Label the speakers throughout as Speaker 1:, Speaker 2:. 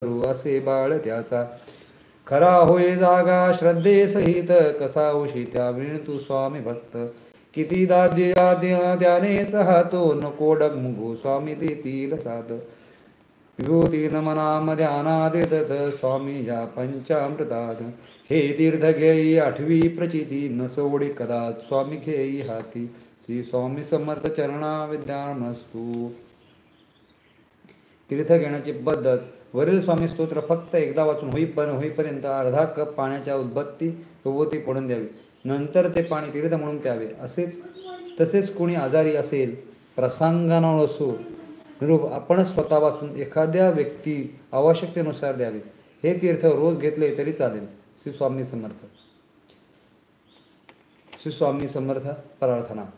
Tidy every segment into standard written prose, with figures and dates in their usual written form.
Speaker 1: करू असे बाळ त्याचा. खरा होय जागा श्रद्धे सहित कसा उशी त्या विण तू स्वामी भक्त. किती द्यानेच हातो नको डगमुगो स्वामी देतील साथ. विभूतीन मनाम ध्यानात येतत स्वामी या पंचामृतात. हे तीर्थ घेई आठवी प्रचिती न सोडी कदाच स्वामी घेई हाती. श्री स्वामी समर्थ चरणा विद्यानस्तु. तीर्थ घेण्याची पद्धत. वरील स्वामी स्तोत्र फक्त एकदा वाचून होईपर्यंत अर्धा कप पाण्याच्या उदबत्ती विभूती पडून द्यावी. नंतर ते पाणी तीर्थ म्हणून प्यावे. तसेच कोणी आजारी असेल प्रसंगानुसार निरोप आपण स्वतः वाचून एखाद्या व्यक्ती आवश्यकतेनुसार द्यावे. हे तीर्थ रोज घेतले तरी चालेल. श्री स्वामी समर्थ. श्री स्वामी समर्थ प्रार्थना.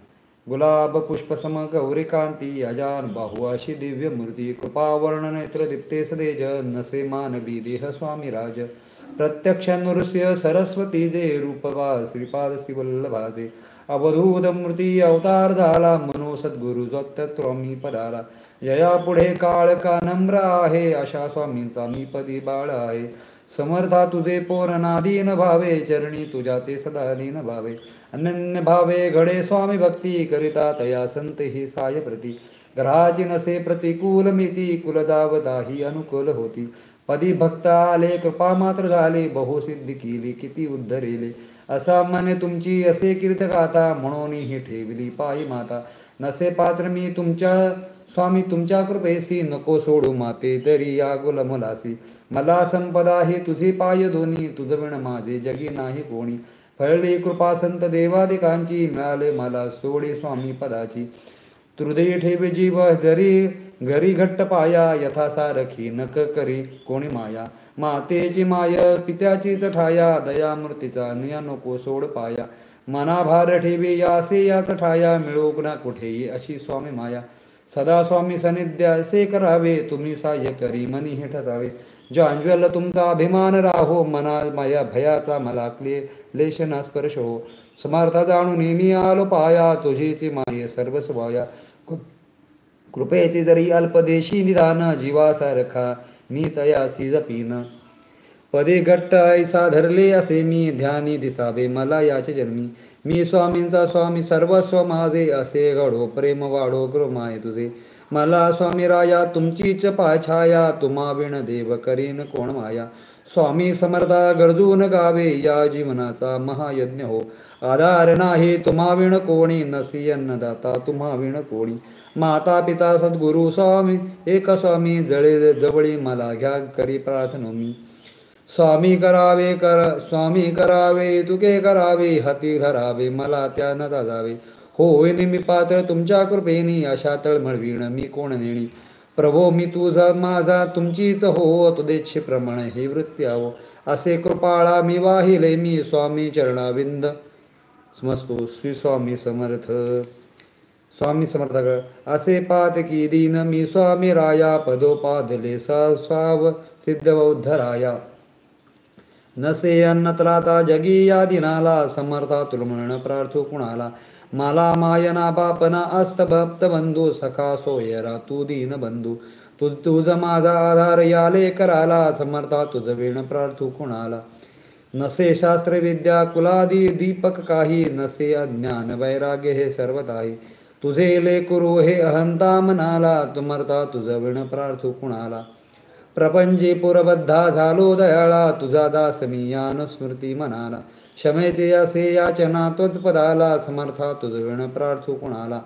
Speaker 1: गुलाब पुष्पसम गौरिकांती अजान बाहु अशी दिव्य मूर्ती. कृपावर्ण नेत्र दीप्ते सदेज नसे मानवी देह स्वामी राज. प्रत्यक्ष नृस्य सरस्वती जे रूपवा श्रीपाद श्रीवल्लभाचे. अवधूत मूर्ती अवतार झाला मनो सद्गुरु स्वामी पदाला. जया पुढे काळ का नम्र आहे अशा स्वामींचा मी पदी बाळ आहे. समर्था तुझे पोरनादीन भावे चरणी तुझ्या ते सदा लीन भावे. अनन्य भावे घडे स्वामी भक्ती करिता तया संत ही साय प्रती. ग्रहाची नसे प्रतिकूल मिती कुलदावदाही अनुकूल होती. पदी भक्त आले कृपा मात्र झाले बहुसिद्धी केली किती उद्धरिले. असा मने तुमची असे कीर्त गाथा म्हणून ही ठेवली पायी माता. नसे पात्र मी तुमच्या स्वामी तुमच्या कृपेसी नको सोडू माते तरी या गुलमुलासी. मला संपदा ही तुझी पाय दोन्ही तुझविण माझे जगी नाही कोणी. फळली कृपा संत देवादिकांची मिळाले मला सोडी स्वामी पदाची. हृदय ठेवे जीव जरी घरी घट्ट पाया यथासारखी नक करी कोणी माया. मातेची माय पित्याचीच ठाया दयामूर्तीचा निया नको सोड पाया. मनाभार ठेवी यासे याच ठाया मिळू ना कुठेही अशी स्वामी माया. सदा स्वामी सनिध्य असे करावे तुम्ही सहाय्य करी मनी हे ठसावे. जांजवेल तुमचा अभिमान राहो मना माया भयाचा मला क्लेश ना स्पर्श हो. समर्थ जाणून नेहमी आलो पाया तुझीची माये सर्वस्वाया. कृपेचे जरी अल्पदेशी निदान जीवासारखा मी तयासी जपीन. पदे घट्ट ऐसा धरले असे मी ध्यानी दिसावे मला याचे जन्मी. मी स्वामींचा स्वामी सर्वस्व माझे असे घडो प्रेम वाढो गृमाय तुझे. मला स्वामी राया तुमचीच पाछाया तुम्हा विण देव करीन कोण माया. स्वामी समर्था गरजून गावे या जीवनाचा महायज्ञ हो. आधार नाही तुम्हा विण कोणी नसी अन्नदाता तुम्हा विण कोणी. माता पिता सद्गुरु स्वामी एक स्वामी जवळी मला घ्या करी प्रार्थनो मी. स्वामी करावे तुके करावे हाती धरावे मला त्या न जावे. होय मी पात्र तुमच्या कृपेनी अशा तळमळवीण मी कोण नेणी. प्रभो मी तुझा माझा तुमचीच हो तुदेच्छे प्रमाण हे वृत्ती आहो. असे कृपाळा मी वाहिले मी स्वामी चरणाविंद समजतो. श्री स्वामी समर्थ. स्वामी समर्थाकडे असे पात की दीन मी स्वामी राया पदोपादले स्वाव सिद्ध बौद्धराया. नसे अन्न त्राता जगी या दिनाला समर्था तुलमण प्रार्थू कुणाला. मला मायना बापना अस्त भक्त बंधू सखा सोयरा तू दीन बंधू. तुझ माझा आधार याले कराला समर्था तुझ वेण प्रार्थू कुणाला. नसे शास्त्र विद्या कुलादी दीपक काही नसे अज्ञान वैराग्य हे सर्वताही. तुझे लेकुरु हे अहंता मनाला समर्था तुझ वेण प्रार्थू कुणाला. प्रपंची पुरबद्धा झालो दयाळा तुझा दास मी यान स्मृती मनाला. क्षमेचे असे याचना त्वत्पदाला समर्था तुझ विण प्रार्थू कुणाला.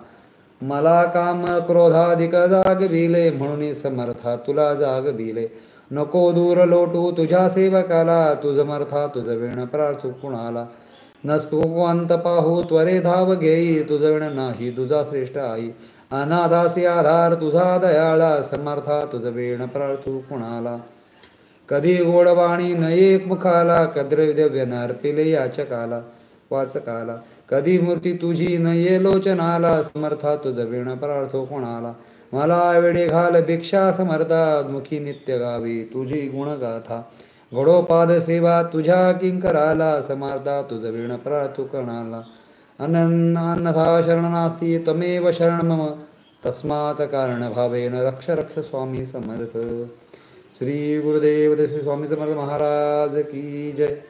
Speaker 1: मला काम क्रोधाधिक जागविले म्हणून समर्था तुला जागविले. नको दूर लोटू तुझ्या सेवकाला तुझ समर्था तुझ विण प्रार्थू कुणाला. नसतो अंत पाहू त्वरे धाव घेई तुझ विण नाही तुझा श्रेष्ठ आई. अनाथासी आधार तुझा दयाळा समर्था तुझ वेण प्रार्थू कुणाला. कधी गोडवाणी न एक मुखाला कद्रव्य नर्पिले याचकाला वाचकाला. कधी मूर्ती तुझी न ये लोचनाला समर्था तुझ वेण प्रार्थू कुणाला. मला वेडे घाल भिक्षा समर्था मुखी नित्य गावी तुझी गुणगाथा. घडोपाद सेवा तुझ्या किंकराला समर्था तुझ वेण प्रार्थू कुणाला. अन्नथा शरण नास्ति तमेव शरण मम तस्मात् कारण भावेन रक्ष रक्ष स्वामी समर्थ. श्री गुरुदेव श्री स्वामी समर्थ महाराज की जय.